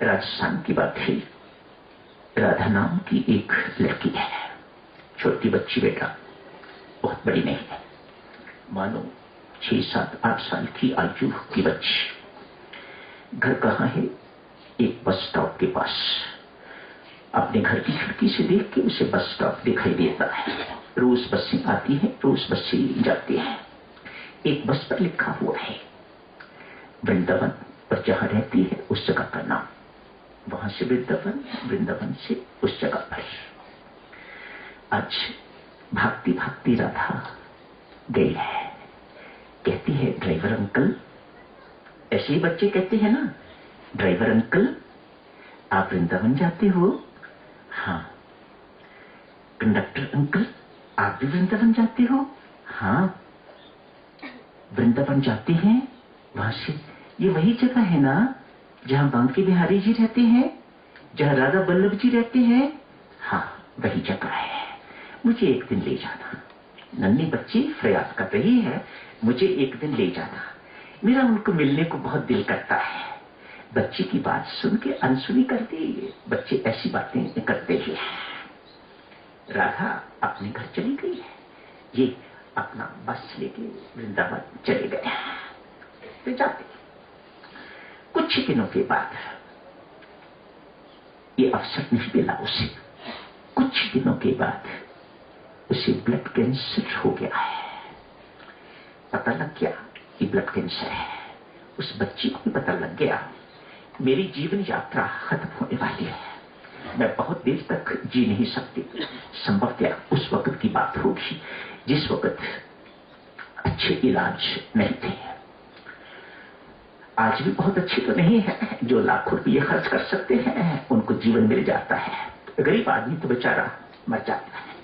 राजस्थान की बात है। राधा नाम की एक लड़की है, छोटी बच्ची बेटा, बहुत बड़ी नहीं है, मानो 6, 7, 8 साल की आयु की बच्ची। घर कहाँ है? एक बस स्टॉप के पास। अपने घर की खिड़की से देख के उसे बस स्टॉप दिखाई देता है। रोज बसें आती हैं, रोज बसें जाती हैं। एक बस पर लिखा हुआ है वृंदावन, और जहां रहती है उस जगह का नाम। वहां से वृंदावन, वृंदावन से उस जगह पर। आज भागती भागती राधा गई है। कहती है, ड्राइवर अंकल, ऐसे ही बच्चे कहते हैं ना, ड्राइवर अंकल आप वृंदावन जाते हो? हाँ। कंडक्टर अंकल आप भी वृंदावन जाते हो? हाँ। वृंदावन जाते हैं, वहां से ये वही जगह है ना जहां बांके बिहारी जी रहते हैं, जहां राधा वल्लभ जी रहते हैं? हाँ, वही जगह है। मुझे एक दिन ले जाना। नन्ही बच्ची फरियाद कर रही है, मुझे एक दिन ले जाना, मेरा उनको मिलने को बहुत दिल करता है। बच्ची की बात सुन के अनसुनी कर दी। बच्चे ऐसी बातें करते ही हैं। राधा अपने घर चली गई है, ये अपना बस लेके वृंदावन चले गए। तो जाते कुछ दिनों के बाद ये अवसर नहीं मिला उसे। कुछ दिनों के बाद उसे ब्लड कैंसर हो गया है। पता लग गया कि ब्लड कैंसर है। उस बच्ची को भी पता लग गया मेरी जीवन यात्रा खत्म होने वाली है, मैं बहुत देर तक जी नहीं सकती। संभवतः उस वक्त की बात होगी जिस वक्त अच्छे इलाज नहीं थे। आज भी बहुत अच्छे तो नहीं है, जो लाखों रुपये खर्च कर सकते हैं उनको जीवन मिल जाता है। गरीब आदमी तो बेचारा मर जाता है।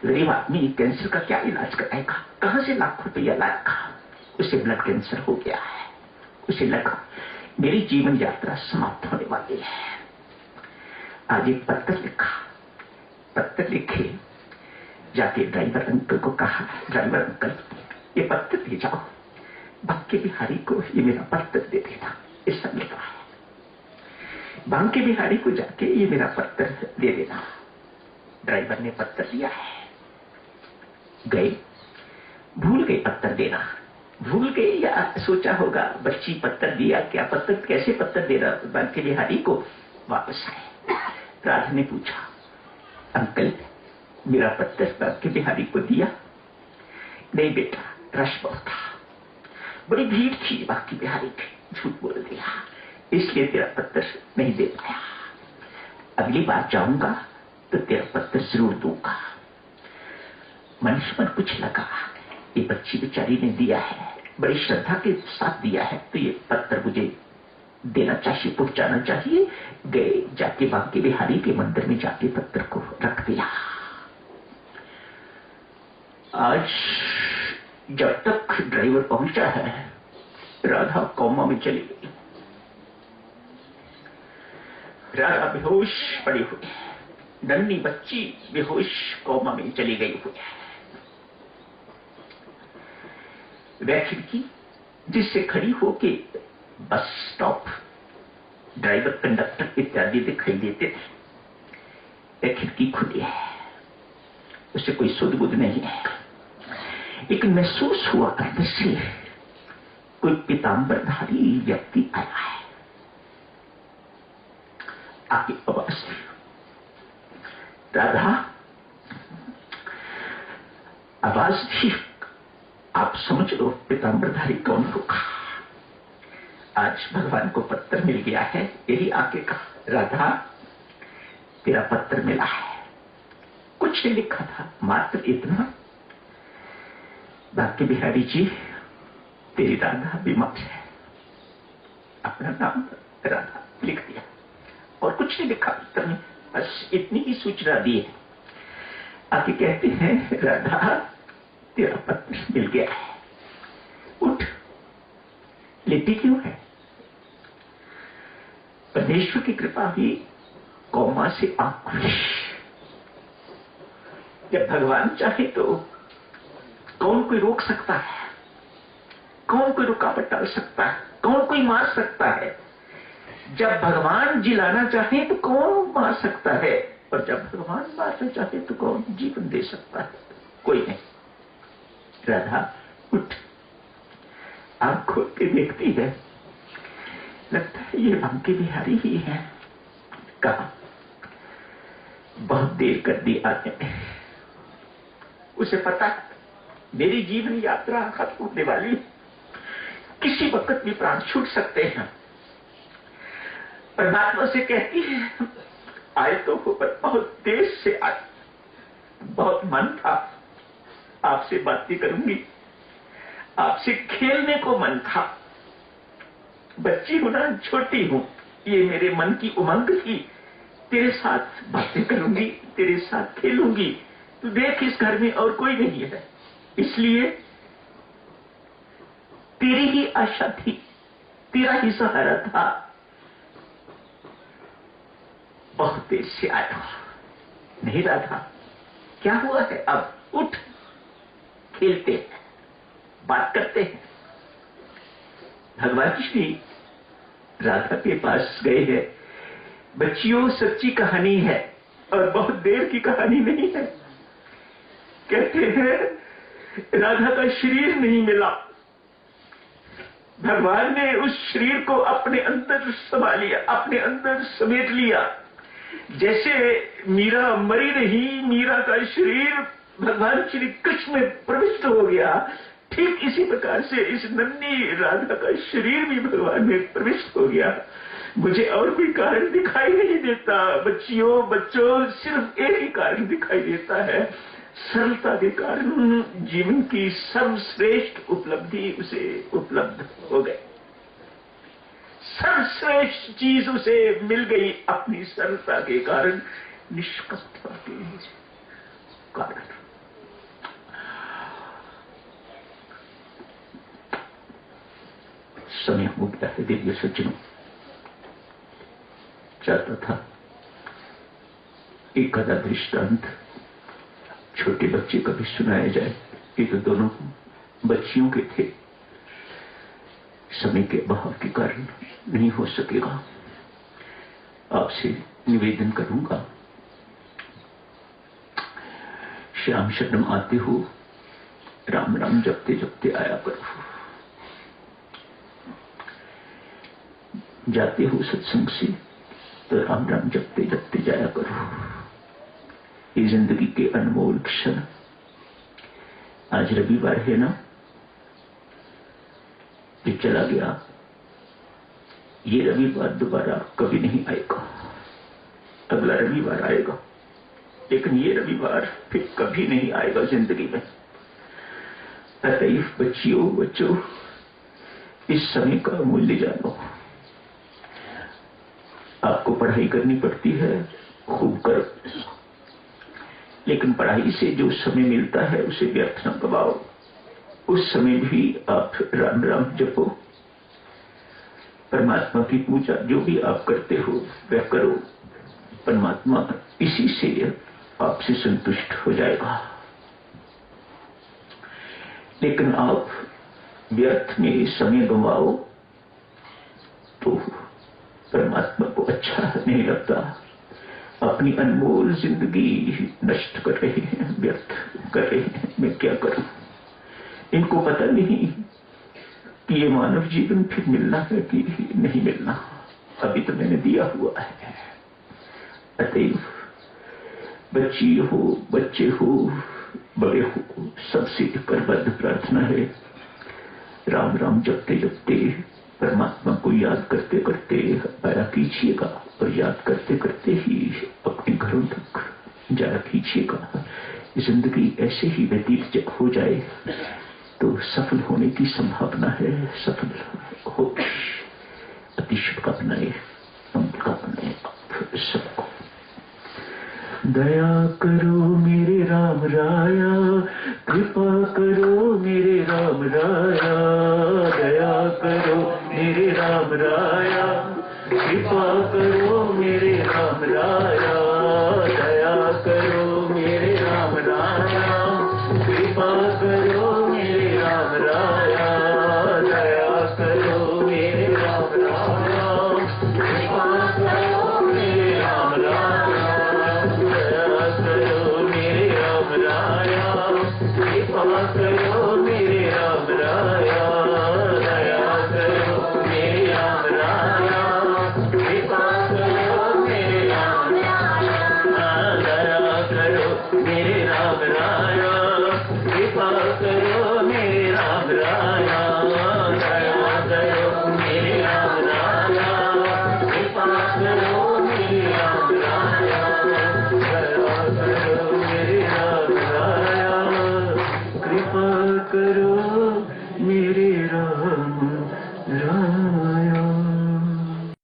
गरीब आदमी कैंसर का क्या इलाज कराएगा? कहां से लाखों रुपया लाएगा? उसे ब्लड कैंसर हो गया है। उसे लगा मेरी जीवन यात्रा समाप्त होने वाली है। आज एक पत्र लिखा। पत्र लिखे, जाके ड्राइवर अंकल को कहा, ड्राइवर अंकल ये पत्र ले जाओ, बांके बिहारी को ये मेरा पत्र दे देना। ऐसा लिखा है, बांके बिहारी को जाके ये मेरा पत्र दे देना। ड्राइवर ने पत्र दिया है। गए, भूल गए पत्र देना, भूल गए या सोचा होगा बच्ची पत्र दिया क्या, पत्र कैसे पत्र दे रहा बांके बिहारी को। वापस आए, राधा ने पूछा, अंकल मेरा पत्र बांके बिहारी को दिया? नहीं बेटा, रश बहुत था, बड़ी भीड़ थी बांके बिहारी की, झूठ बोल दिया, इसलिए तेरा पत्र नहीं दे पाया। अगली बार जाऊंगा तो तेरा पत्र जरूर दूंगा। मन ही मन कुछ लगा, ये बच्ची बेचारी ने दिया है, बड़ी श्रद्धा के साथ दिया है, तो ये पत्र मुझे देना चाहिए, पहुंचाना चाहिए। गए, जाके बांके बिहारी के मंदिर में जाके पत्र को रख दिया। आज जब तक ड्राइवर पहुंचा है, राधा कोमा में चली गई। राधा बेहोश पड़ी हुई, नन्ही बच्ची बेहोश कोमा में चली गई हुई है। वह खिड़की जिससे खड़ी होके बस स्टॉप, ड्राइवर, कंडक्टर इत्यादि दिखाई देते थे, वह खिड़की खुली है, उसे कोई सुध बुध नहीं है। लेकिन महसूस हुआ अंदर से कोई पीतांबरधारी व्यक्ति आया है। आगे आवाज थी, राधा। आवाज थी, आप समझ लो पीतांबरधारी कौन होगा। आज भगवान को पत्र मिल गया है, यही आके कहा, राधा तेरा पत्र मिला है। कुछ नहीं लिखा था, मात्र इतना, बांके बिहारी जी तेरी राधा बीमार है। अपना नाम राधा लिख दिया और कुछ नहीं लिखा उत्तर में, बस इतनी ही सूचना दी है। आके कहते हैं, राधा तेरा पत्र मिल गया है, उठ। लेटी क्यों है? परमेश्वर की कृपा हुई, कोमा से आंख खुली। जब भगवान चाहे तो कौन कोई रोक सकता है? कौन कोई रुकावट डाल सकता है? कौन कोई मार सकता है? जब भगवान जिलाना चाहे तो कौन मार सकता है, और जब भगवान मारना चाहे तो कौन जीवन दे सकता है? कोई नहीं। राधा उठ, आंख खोल के देखती है, लगता है ये बांके बिहारी ही है। कहा, बहुत देर कर दी आने में। उसे पता मेरी जीवन यात्रा खत्म होने वाली, किसी वक्त भी प्राण छूट सकते हैं। परमात्मा से कहती है, आए तो वो पर बहुत देर से आए, बहुत मन था आपसे बातें करूंगी, आपसे खेलने को मन था। बच्ची हूं ना, छोटी हूं, ये मेरे मन की उमंग थी। तेरे साथ बातें करूंगी, तेरे साथ खेलूंगी। तू देख, इस घर में और कोई नहीं है, इसलिए तेरी ही आशा थी, तेरा ही सहारा था। बहुत देर से आया। नहीं राधा, क्या हुआ है? अब उठ, खेलते हैं, बात करते हैं। भगवान श्री राधा के पास गए हैं। बच्चियों, सच्ची कहानी है और बहुत देर की कहानी नहीं है। कहते हैं राधा का शरीर नहीं मिला, भगवान ने उस शरीर को अपने अंदर समा लिया, अपने अंदर समेट लिया। जैसे मीरा मरी नहीं, मीरा का शरीर भगवान श्री कृष्ण में प्रविष्ट हो गया, ठीक इसी प्रकार से इस नन्ही राधा का शरीर भी भगवान में प्रविष्ट हो गया। मुझे और कोई कारण दिखाई नहीं देता। बच्चियों, बच्चों, सिर्फ एक ही कारण दिखाई देता है, सरलता के कारण जीवन की सर्वश्रेष्ठ उपलब्धि उसे उपलब्ध हो गई। सर्वश्रेष्ठ चीज उसे मिल गई अपनी सरलता के कारण, निष्कपटता के कारण। समय हो गया है दिव्य सज्जनों। चाहता था एक आधा दृष्टांत छोटे बच्चे का भी सुनाया जाए। ये तो दोनों बच्चियों के थे, समय के अभाव के कारण नहीं हो सकेगा। आपसे निवेदन करूंगा, श्याम शरणम आते हो, राम राम जपते जपते आया करो। जाते हो सत्संग से तो राम राम जपते जपते जाया करो। ये जिंदगी के अनमोल क्षण। आज रविवार है ना, ये चला गया, ये रविवार दोबारा कभी नहीं आएगा। अगला रविवार आएगा, लेकिन ये रविवार फिर कभी नहीं आएगा जिंदगी में। अतएव बच्चियों, बच्चों, इस समय का मूल्य जानो। आपको पढ़ाई करनी पड़ती है, खूब करो, लेकिन पढ़ाई से जो समय मिलता है उसे व्यर्थ न गवाओ। उस समय भी आप राम राम जपो, परमात्मा की पूजा जो भी आप करते हो वह करो। परमात्मा इसी से आपसे संतुष्ट हो जाएगा। लेकिन आप व्यर्थ में समय गंवाओ तो परमात्मा को अच्छा नहीं लगता। अपनी अनमोल जिंदगी नष्ट कर रहे हैं, व्यर्थ कर रहे हैं। मैं क्या करूं? इनको पता नहीं कि ये मानव जीवन फिर मिलना है कि नहीं मिलना। अभी तो मैंने दिया हुआ है। अतएव बच्ची हो, बच्चे हो, बड़े हो, सबसे करबद्ध प्रार्थना है, राम राम जपते जपते परमात्मा को याद करते करते आया कीजिएगा, और याद करते करते ही अपने घरों तक जाया कीजिएगा। जिंदगी ऐसे ही व्यतीत जब हो जाए तो सफल होने की संभावना है। सफल हो, अति शुभकामनाएं, कामनाएं आप सबको। दया करो मेरे राम राया, कृपा करो मेरे राम राया। दया करो मेरे राम राया, कृपा करो मेरे राम राया। दया करो मेरे राम राया, कृपा करो मेरे राम राया। दया करो मेरे राम राया, कृपा कर